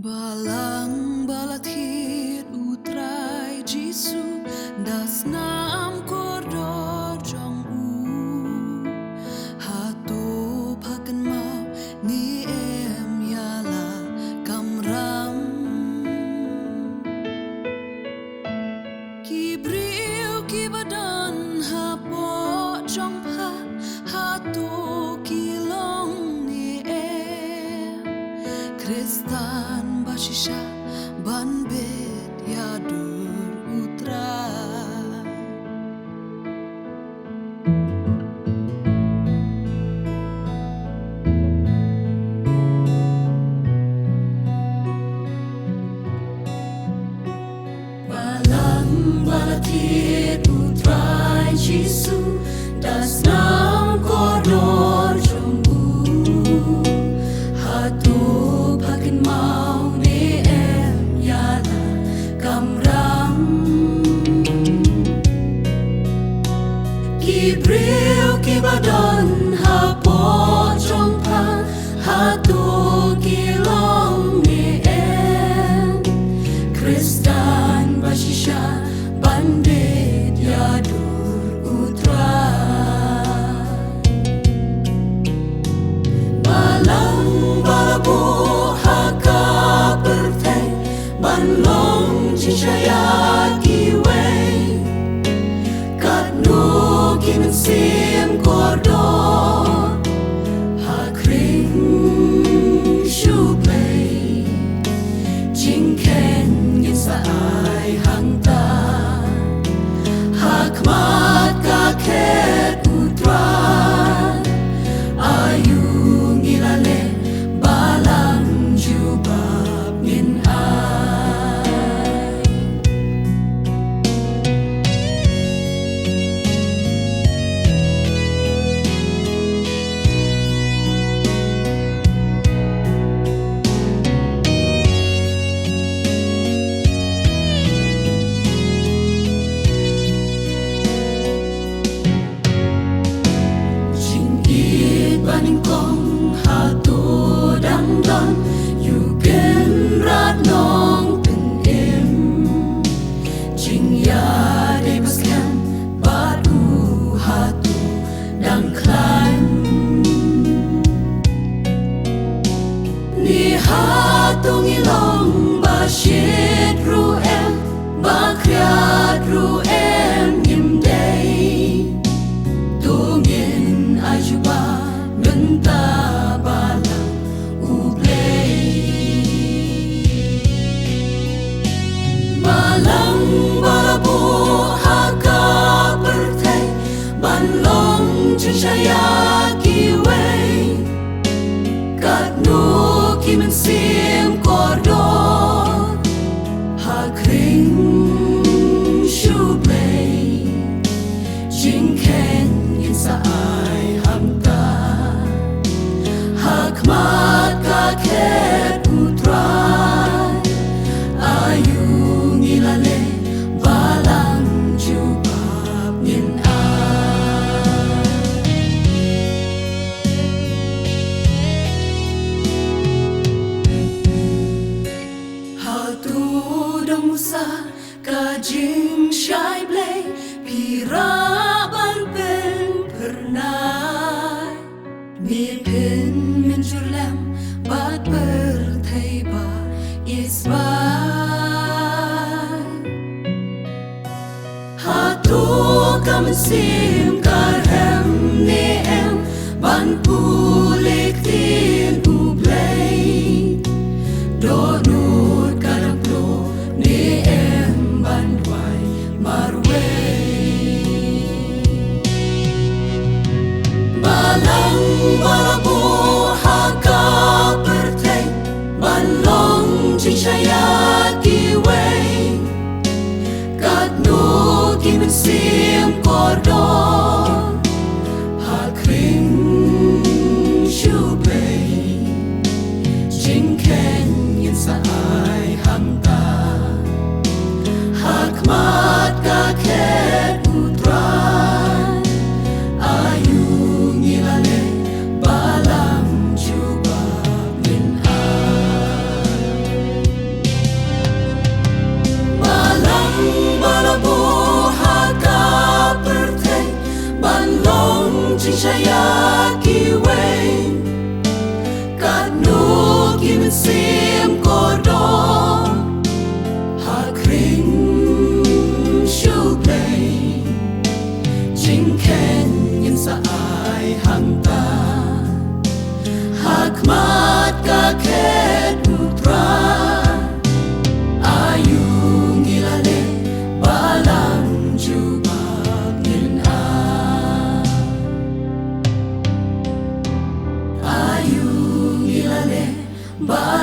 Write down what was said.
Balang balat hit utrai Jisu das nam koridor jong u hato pakan mau ni em yala kamram ki briu ki badan hapo jong ha hato ki long ni em Kristan bashisha ban bet yadur utra balang balatit utrai Jisu das nam koridor jombu hatu pakin mau ni em yala kamram ki briu ki badan hapo jong pa hatu ki long ni em Kristan bashisha bandit yadur utra balang balabu haka pertai banlong cicaya kiwe kat no kimen sim koridor hakring shuplay jingken yin sa ai hangta hakmat ka ket utra ayu ngilale balang jubab min ai baning kong hatu dang don yugen rat nong pen im jing ya de baskan batu hatu dang klan ni hatu ngilong bashit ru em bakriat ru em im day tungin ajuba Benta balang ublay balang balabu haka pertai banlong cicaya kiwe kat no kimen sim koridor hakring shuplay jingken yin sa ai hamta hakmat ka ket utra ayu ngilale balang jubab min ai hatu dong musa ka jing shai blay pira ban pen pernai mi pen menjulam bat berthaiba isbai hatu kam sim karhem ne em ban pulik tin ublay do nut kadang plo ne em ban dwai marwe balang balabu haka pertai banlong cicaya kiwe kat no kimen sim koridor hakring shuplay jingken yin sa ai hamta hakmat ka ket utra ayu ngilale bala chính saya kiwe kat nu kim sim kodo hakring shu play chính khen nhân sa ai hang ta hakmat ka khet putra ayu ngilale balang jubak nina ayu ngilale balang